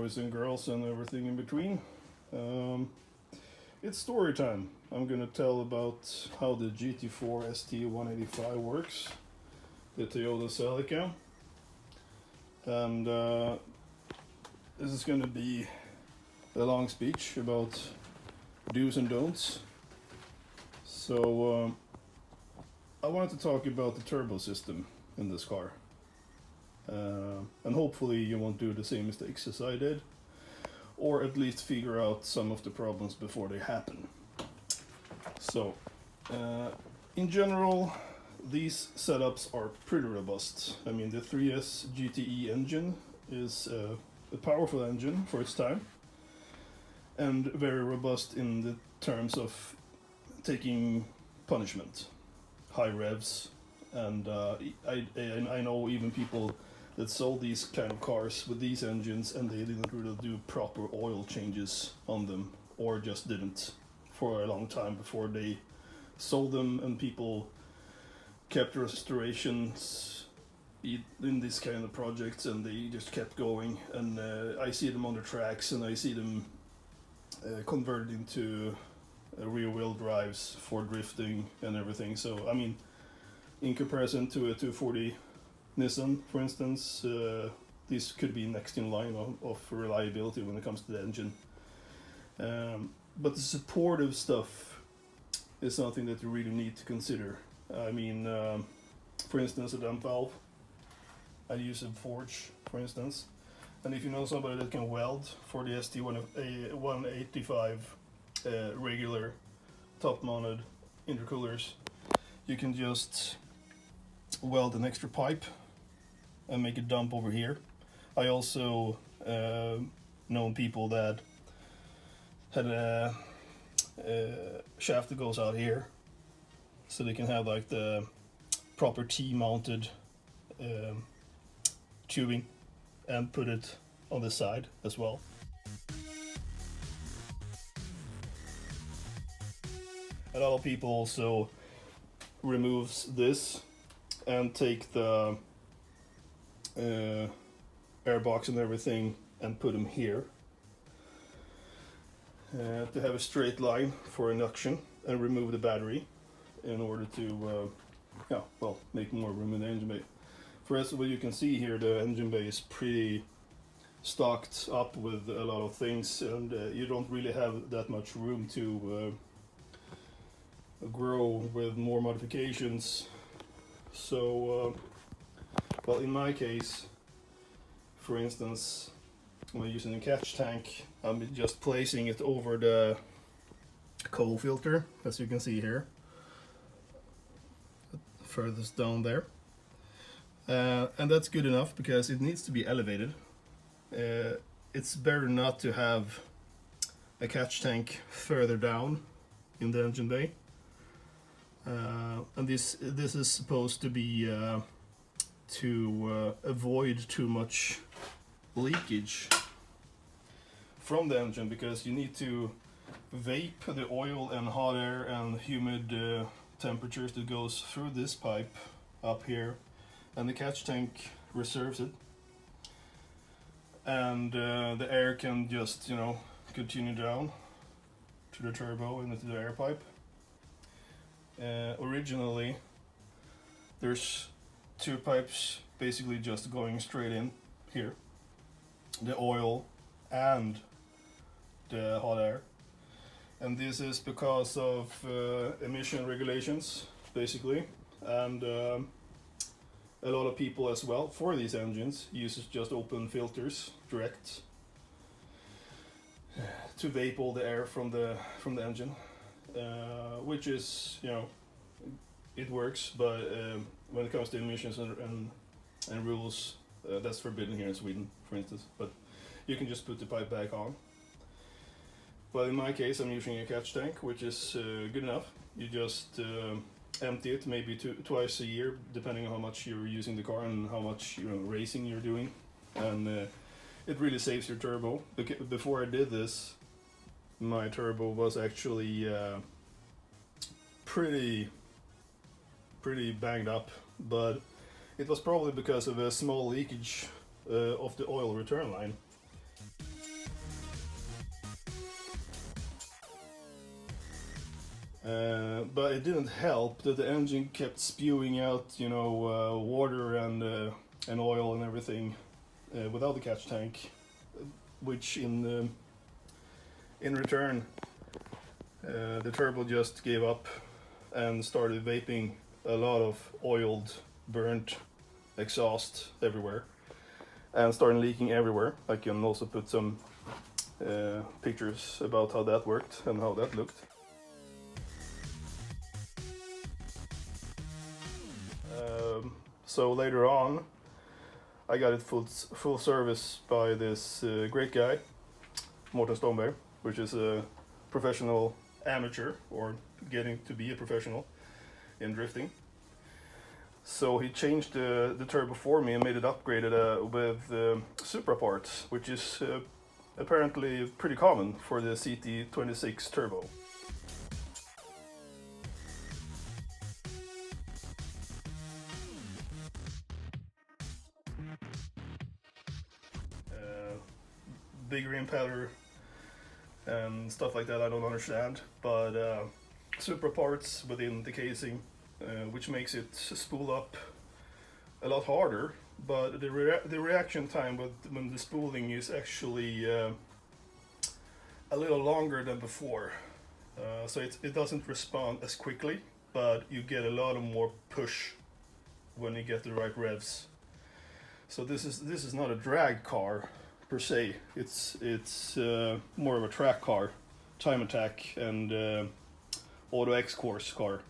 boys and girls and everything in between. It's story time. I'm gonna tell about how the GT4 ST185 works, the Toyota Celica, and this is gonna be a long speech about do's and don'ts. So I wanted to talk about the turbo system in this car. And hopefully you won't do the same mistakes as I did, or at least figure out some of the problems before they happen. So, in general, these setups are pretty robust. I mean, the 3S GTE engine is a powerful engine for its time, and very robust in the terms of taking punishment, high revs, and I know even people that sold these kind of cars with these engines and they didn't really do proper oil changes on them, or just didn't for a long time before they sold them, and people kept restorations in this kind of projects and they just kept going, and I see them on the tracks and I see them converted into rear wheel drives for drifting and everything. So I mean, in comparison to a 240 Nissan, for instance, this could be next in line of reliability when it comes to the engine. But the supportive stuff is something that you really need to consider. I mean, for instance, a dump valve. I use a forge, for instance. And if you know somebody that can weld for the ST185 regular top-mounted intercoolers, you can just weld an extra pipe and make a dump over here. I also known people that had a shaft that goes out here, so they can have like the proper T-mounted tubing and put it on the side as well. A lot of people also removes this and take the airbox and everything and put them here to have a straight line for induction, and remove the battery in order to make more room in the engine bay. For as what you can see here, the engine bay is pretty stocked up with a lot of things, and you don't really have that much room to grow with more modifications. So well, in my case, for instance, when using a catch tank, I'm just placing it over the coal filter, as you can see here, furthest down there. And that's good enough because it needs to be elevated. It's better not to have a catch tank further down in the engine bay. And this is supposed to be to avoid too much leakage from the engine, because you need to vape the oil and hot air and humid temperatures that goes through this pipe up here, and the catch tank reserves it, and the air can just continue down to the turbo and into the air pipe. Originally there's two pipes basically just going straight in here, the oil and the hot air, and this is because of emission regulations basically, and a lot of people as well for these engines uses just open filters direct to vape all the air from the engine, which is it works, but when it comes to emissions and rules, that's forbidden here in Sweden, for instance. But you can just put the pipe back on. But in my case, I'm using a catch tank, which is good enough. You just empty it maybe twice a year, depending on how much you're using the car and how much racing you're doing, and it really saves your turbo. Before I did this, my turbo was actually pretty banged up, but it was probably because of a small leakage of the oil return line. But it didn't help that the engine kept spewing out, you know, water and oil and everything without the catch tank, which in return the turbo just gave up and started vaping a lot of oiled, burnt exhaust everywhere and started leaking everywhere. I can also put some pictures about how that worked and how that looked. So later on, I got it full service by this great guy, Morten Stomberg, which is a professional amateur, or getting to be a professional in drifting. So he changed the turbo for me and made it upgraded with Supra parts, which is apparently pretty common for the CT26 turbo. Bigger impeller and stuff like that I don't understand, but Supra parts within the casing, which makes it spool up a lot harder, but the reaction time when the spooling is actually a little longer than before. So it doesn't respond as quickly, but you get a lot of more push when you get the right revs. So this is not a drag car per se. It's more of a track car, time attack and auto X course car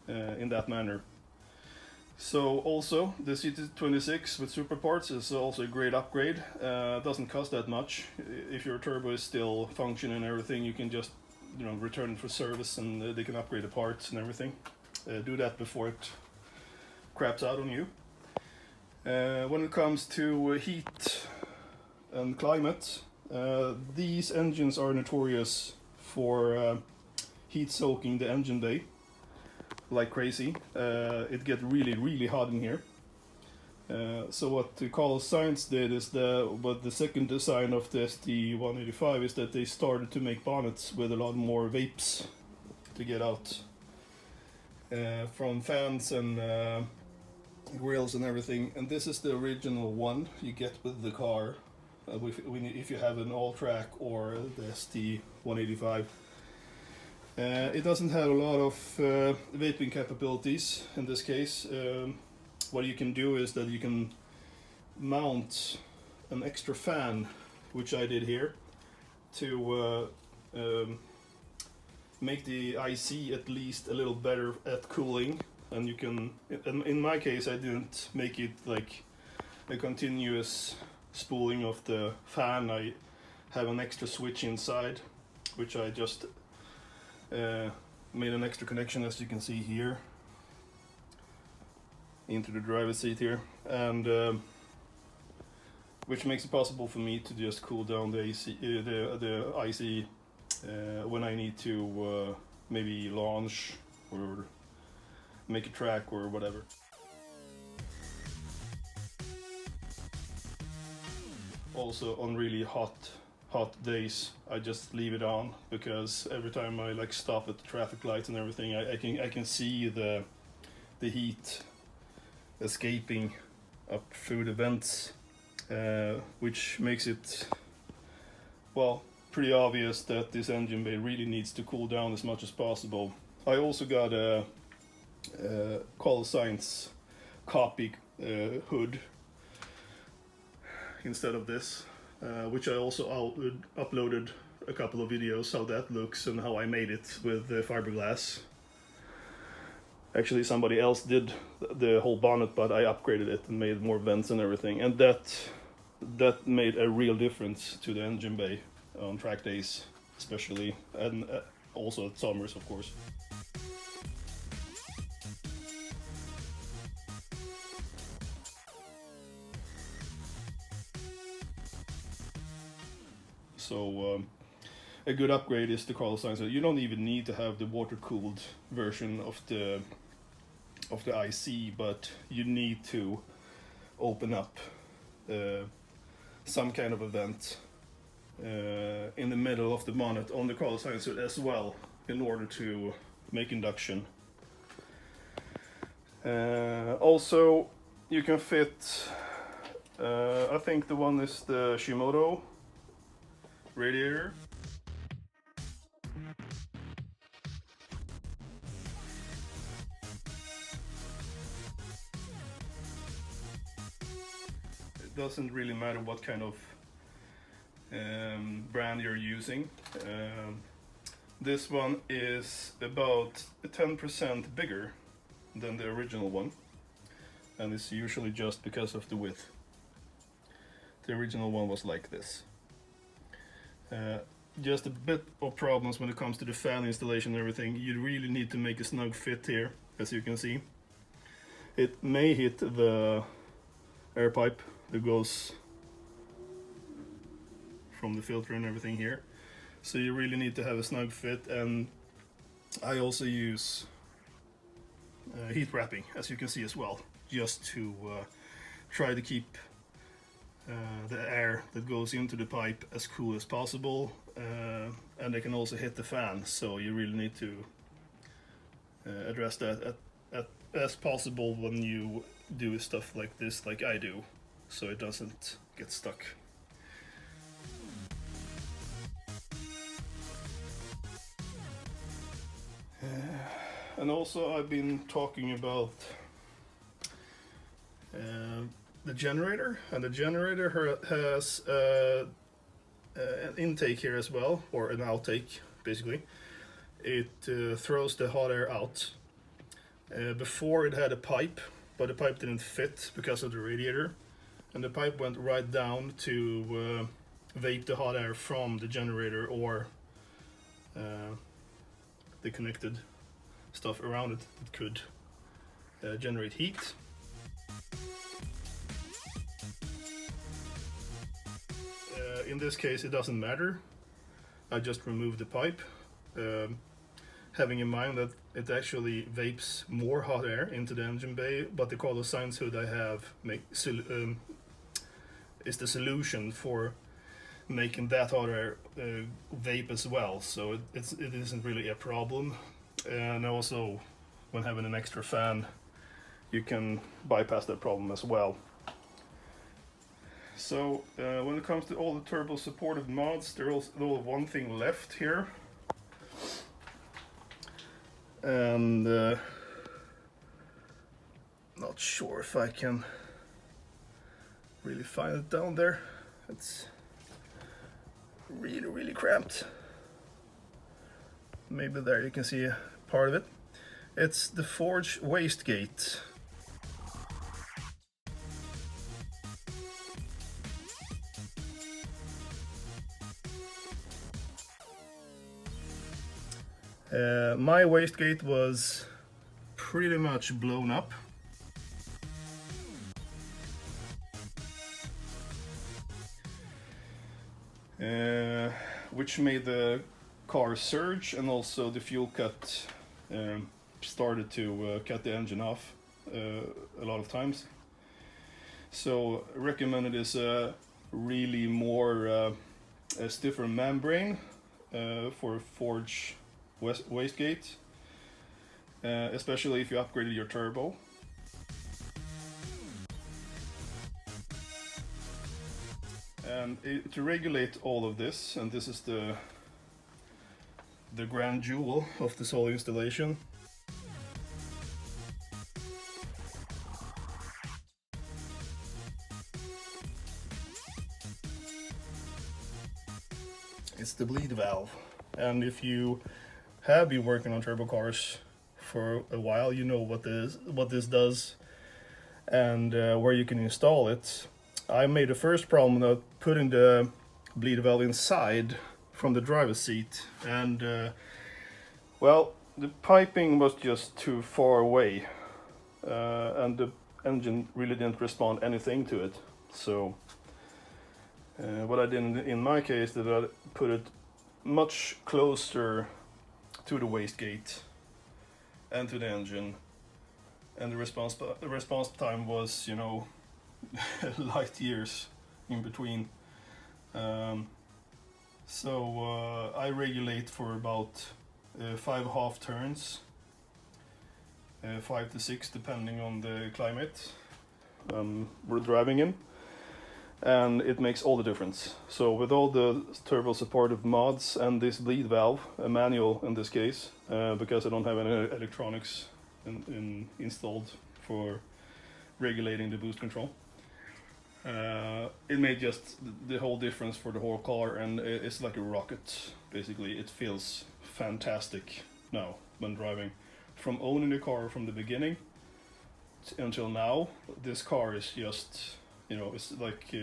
in that manner. So also the CT26 with Supra parts is also a great upgrade. Doesn't cost that much. If your turbo is still functioning and everything, you can just, you know, return it for service and they can upgrade the parts and everything. Do that before it craps out on you. When it comes to heat and climate, these engines are notorious for heat soaking the engine bay like crazy. It gets really hot in here. So what Carl Sainz did is the second design of the ST185 is that they started to make bonnets with a lot more vapes to get out from fans and grills and everything. And this is the original one you get with the car if you have an all-track or the ST185. It doesn't have a lot of vaping capabilities in this case. What you can do is that you can mount an extra fan, which I did here, to make the IC at least a little better at cooling. And you can, in my case, I didn't make it like a continuous spooling of the fan. I have an extra switch inside, which I just made an extra connection, as you can see here, into the driver's seat here, and which makes it possible for me to just cool down the IC when I need to maybe launch or make a track or whatever. Also on really hot days, I just leave it on, because every time I like stop at the traffic lights and everything, I can see the heat escaping up through the vents, which makes it, well, pretty obvious that this engine bay really needs to cool down as much as possible. I also got a Carl Sainz copy hood instead of this, which I also uploaded a couple of videos how that looks and how I made it with fiberglass. Actually, somebody else did the whole bonnet, but I upgraded it and made more vents and everything, and that made a real difference to the engine bay on track days, especially, and also at summers, of course. So a good upgrade is the Carl Sainz. You don't even need to have the water-cooled version of the IC, but you need to open up some kind of a vent in the middle of the bonnet on the Carl Sainz as well, in order to make induction. Also, you can fit, I think the one is the Shimoto radiator. It doesn't really matter what kind of brand you're using. This one is about 10% bigger than the original one, and it's usually just because of the width. The original one was like this. Just a bit of problems when it comes to the fan installation and everything. You really need to make a snug fit here, as you can see. It may hit the air pipe that goes from the filter and everything here. So you really need to have a snug fit, and I also use heat wrapping, as you can see as well, just to try to keep the air that goes into the pipe as cool as possible, and they can also hit the fan, so you really need to address that as possible when you do stuff like this, like I do, so it doesn't get stuck. And also I've been talking about the generator, and the generator has an intake here as well, or an outtake basically. It throws the hot air out. Before it had a pipe, but the pipe didn't fit because of the radiator, and the pipe went right down to vape the hot air from the generator or the connected stuff around it that could generate heat. In this case it doesn't matter, I just removed the pipe, having in mind that it actually vapes more hot air into the engine bay, but the color science hood I have is the solution for making that hot air vape as well, so it isn't really a problem. And also, when having an extra fan, you can bypass that problem as well. So when it comes to all the turbo supported mods, there's one thing left here, and not sure if I can really find it down there. It's really cramped. Maybe there you can see a part of it. It's the forge wastegate. My wastegate was pretty much blown up. Which made the car surge, and also the fuel cut started to cut the engine off a lot of times. So recommended is a really more a stiffer membrane for forge wastegate, especially if you upgraded your turbo. And to regulate all of this, and this is the grand jewel of this whole installation. It's the bleed valve, and if you have been working on turbo cars for a while, you know what this does and where you can install it. I made the first problem of putting the bleed valve inside from the driver's seat, and well, the piping was just too far away, and the engine really didn't respond anything to it. So what I did in my case is that I put it much closer to the wastegate and to the engine, and the response time was, you know, light years in between. So I regulate for about 5 half turns, 5 to 6 depending on the climate we're driving in, and it makes all the difference. So with all the turbo supportive mods and this bleed valve, a manual in this case, because I don't have any electronics installed for regulating the boost control, it made just the whole difference for the whole car, and it's like a rocket basically. It feels fantastic now when driving. From owning the car from the beginning until now, this car is just, you know, it's like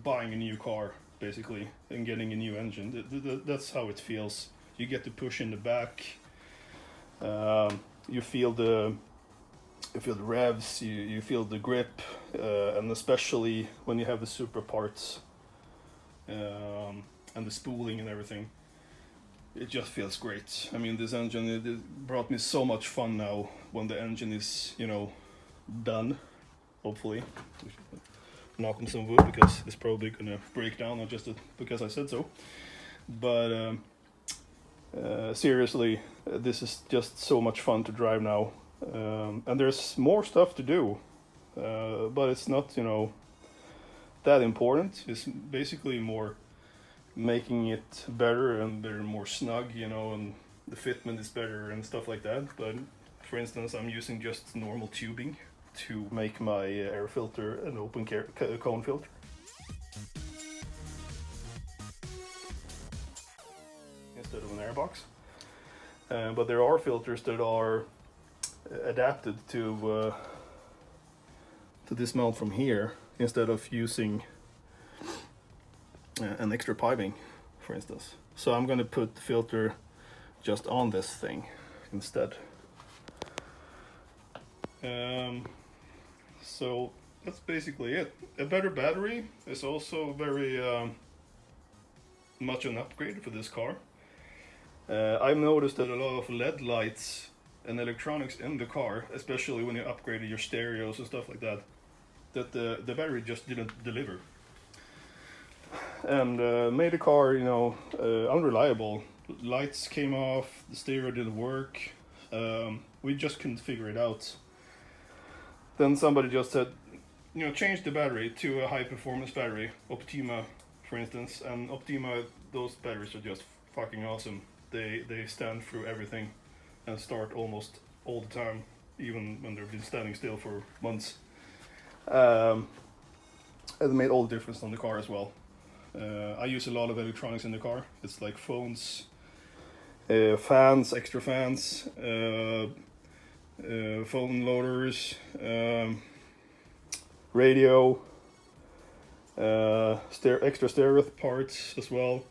buying a new car basically and getting a new engine. That's how it feels. You get to push in the back, you feel the revs, you feel the grip, and especially when you have the super parts and the spooling and everything, it just feels great. I mean, this engine, it brought me so much fun now when the engine is, you know, done, hopefully. Knock on some wood, because it's probably gonna break down, not just because I said so. But seriously, this is just so much fun to drive now. And there's more stuff to do, but it's not, you know, that important. It's basically more making it better, and they're more snug, you know, and the fitment is better and stuff like that. But for instance, I'm using just normal tubing to make my air filter an open cone filter. Instead of an airbox. But there are filters that are adapted to dismount from here, instead of using an extra piping, for instance. So I'm going to put the filter just on this thing instead. So that's basically it. A better battery is also very much an upgrade for this car. I've noticed that a lot of LED lights and electronics in the car, especially when you upgraded your stereos and stuff like that, that the battery just didn't deliver. And made the car, you know, unreliable. Lights came off, the stereo didn't work. We just couldn't figure it out. Then somebody just said, you know, change the battery to a high performance battery, Optima, for instance. And Optima, those batteries are just fucking awesome. They stand through everything and start almost all the time, even when they've been standing still for months. And it made all the difference on the car as well. I use a lot of electronics in the car. It's like phones, fans, extra fans, phone loaders, radio, extra stereo parts as well.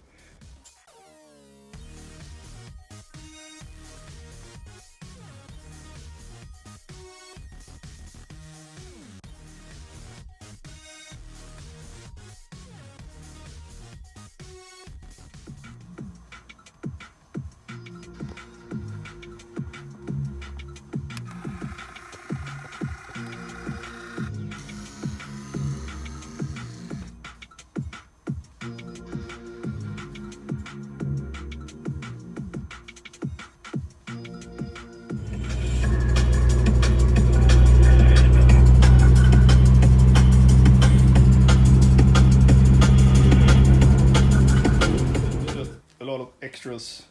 Extras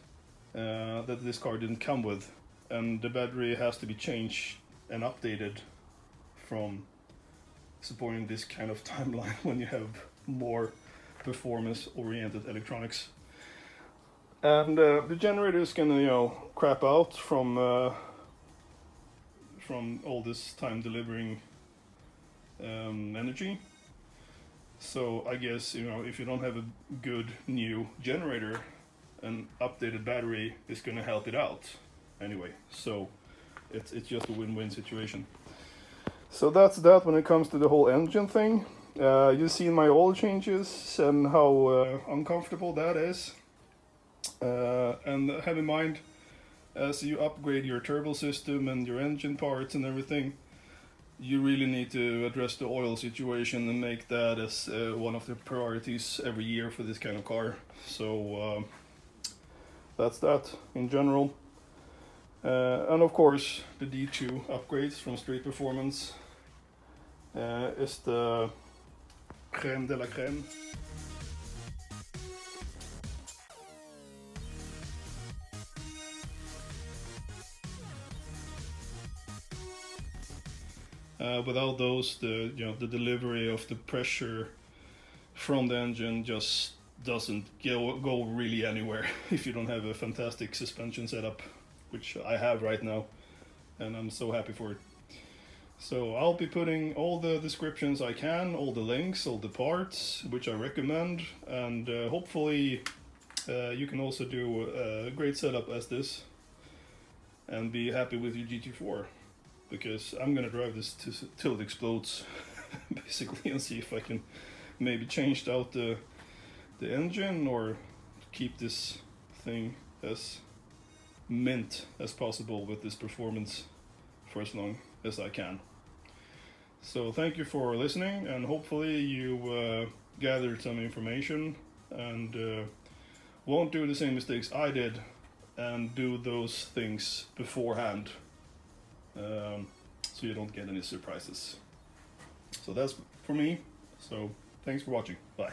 that this car didn't come with, and the battery has to be changed and updated from supporting this kind of timeline when you have more performance oriented electronics. And the generator is gonna, you know, crap out from all this time delivering energy. So I guess, you know, if you don't have a good new generator, an updated battery is going to help it out anyway. So it's just a win-win situation. So that's that when it comes to the whole engine thing. You've seen my oil changes and how uncomfortable that is. And have in mind, as you upgrade your turbo system and your engine parts and everything, you really need to address the oil situation and make that as one of the priorities every year for this kind of car. So that's that in general. And of course, the D2 upgrades from Street Performance is the crème de la crème. Without those, the delivery of the pressure from the engine just doesn't go really anywhere if you don't have a fantastic suspension setup, which I have right now, and I'm so happy for it. So I'll be putting all the descriptions I can, all the links, all the parts, which I recommend, and hopefully you can also do a great setup as this and be happy with your GT4, because I'm gonna drive this till it explodes basically, and see if I can maybe change out the engine or keep this thing as mint as possible with this performance for as long as I can. So thank you for listening, and hopefully you gathered some information and won't do the same mistakes I did and do those things beforehand, so you don't get any surprises. So that's for me. So thanks for watching. Bye.